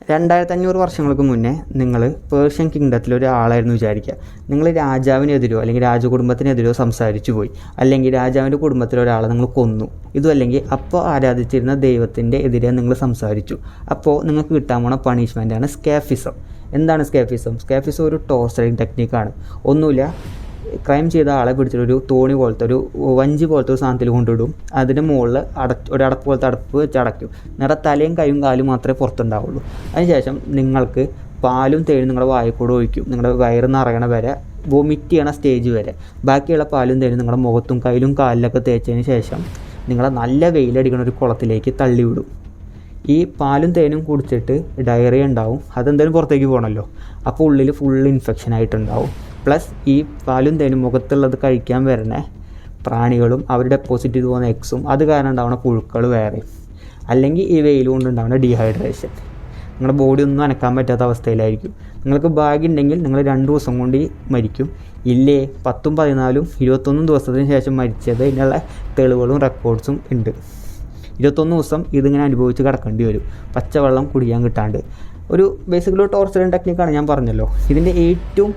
2500 വർഷങ്ങൾക്ക് മുന്നേ നിങ്ങൾ പേർഷ്യൻ കിങ്ഡത്തിലെ ഒരാളായിരുന്നു വിചാരിക്കുക. നിങ്ങൾ രാജാവിനെതിരോ അല്ലെങ്കിൽ രാജകുടുംബത്തിനെതിരോ സംസാരിച്ചു പോയി, അല്ലെങ്കിൽ രാജാവിൻ്റെ കുടുംബത്തിലെ ഒരാളെ നിങ്ങൾ കൊന്നു, ഇതും അല്ലെങ്കിൽ അപ്പോൾ ആരാധിച്ചിരുന്ന ദൈവത്തിൻ്റെ എതിരെ നിങ്ങൾ സംസാരിച്ചു. അപ്പോൾ നിങ്ങൾക്ക് കിട്ടാൻ പോണ പണിഷ്മെൻറ്റാണ് സ്കാഫിസം. എന്താണ് സ്കാഫിസം? സ്കാഫിസം ഒരു ടോർച്ചറിങ് ടെക്നിക്കാണ്. ഒന്നുമില്ല, ക്രൈം ചെയ്ത ആളെ പിടിച്ചിട്ടൊരു തോണി പോലത്തെ ഒരു വഞ്ചി പോലത്തെ ഒരു സാധനത്തിൽ കൊണ്ടിടും. അതിൻ്റെ മുകളിൽ ഒരു അടപ്പ് പോലത്തെ അടപ്പ് വെച്ച് അടയ്ക്കും. നിങ്ങളുടെ തലയും കൈയും കാലും മാത്രമേ പുറത്തുണ്ടാവുള്ളൂ. അതിനുശേഷം നിങ്ങൾക്ക് പാലും തേനും നിങ്ങളുടെ വായക്കൂടെ ഒഴിക്കും, നിങ്ങളുടെ വയറ് നിറയണ വരെ, വൊമിറ്റ് ചെയ്യണ സ്റ്റേജ് വരെ. ബാക്കിയുള്ള പാലും തേനും നിങ്ങളുടെ മുഖത്തും കയ്യിലും കാലിലൊക്കെ തേച്ചതിന് ശേഷം നിങ്ങളെ നല്ല വെയിലടിക്കണ ഒരു കുളത്തിലേക്ക് തള്ളിവിടും. ഈ പാലും തേനും കുടിച്ചിട്ട് ഡയറിയ ഉണ്ടാവും. അതെന്തായാലും പുറത്തേക്ക് പോകണമല്ലോ. അപ്പോൾ ഉള്ളിൽ ഫുൾ ഇൻഫെക്ഷൻ ആയിട്ടുണ്ടാവും. പ്ലസ് ഈ പാലും തേനും മുഖത്തുള്ളത് കഴിക്കാൻ വരുന്ന പ്രാണികളും അവർ ഡെപ്പോസിറ്റ് ചെയ്ത് പോകുന്ന എക്സും അത് കാരണം ഉണ്ടാവുന്ന പുഴുക്കൾ വേറെ. അല്ലെങ്കിൽ ഈ വെയിൽ കൊണ്ടുണ്ടാവുന്ന ഡീഹൈഡ്രേഷൻ. നിങ്ങളുടെ ബോഡി ഒന്നും അനക്കാൻ പറ്റാത്ത അവസ്ഥയിലായിരിക്കും. നിങ്ങൾക്ക് ഭാഗ്യമുണ്ടെങ്കിൽ നിങ്ങൾ 2 ദിവസം കൊണ്ട് മരിക്കും. ഇല്ലേ 10, 14, 21 ദിവസത്തിന് ശേഷം മരിച്ചത് ഇതിനുള്ള തെളിവുകളും റെക്കോർഡ്സും ഉണ്ട്. 21 ദിവസം ഇതിങ്ങനെ അനുഭവിച്ച് കിടക്കേണ്ടി വരും, പച്ചവെള്ളം കുടിക്കാൻ കിട്ടാണ്ട്. ഒരു ബേസിക്കലി ടോർച്ചറിങ് ടെക്നിക്കാണ്, ഞാൻ പറഞ്ഞല്ലോ. ഇതിൻ്റെ ഏറ്റവും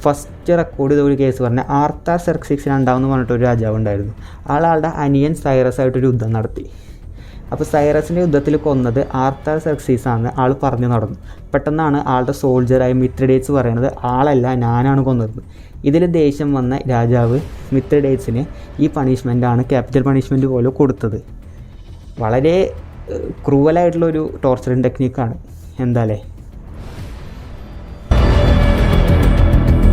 ഫസ്റ്റ് റെക്കോർഡ് ചെയ്ത ഒരു കേസ് പറഞ്ഞാൽ ആർത്താസെർക്സിസ് രണ്ടാമെന്ന് പറഞ്ഞിട്ടൊരു രാജാവ് ഉണ്ടായിരുന്നു. ആളുടെ അനിയൻ സൈറസ് ആയിട്ടൊരു യുദ്ധം നടത്തി. അപ്പോൾ സൈറസിൻ്റെ യുദ്ധത്തിൽ കൊന്നത് ആർത്താസെർക്സിസ് ആണെന്ന് ആൾ പറഞ്ഞു നടന്നു. പെട്ടെന്നാണ് ആളുടെ സോൾജറായ മിത്രിഡേറ്റ്സ് പറയുന്നത് ആളല്ല, ഞാനാണ് കൊന്നത്. ഇതിൽ ദേഷ്യം വന്ന രാജാവ് മിത്രിഡേറ്റ്സിന് ഈ പണിഷ്മെൻറ്റാണ് ക്യാപിറ്റൽ പണിഷ്മെൻറ്റ് പോലെ കൊടുത്തത്. വളരെ ക്രൂവലായിട്ടുള്ളൊരു ടോർച്ചറിങ് ടെക്നിക്കാണ്. എന്താല്ലേ?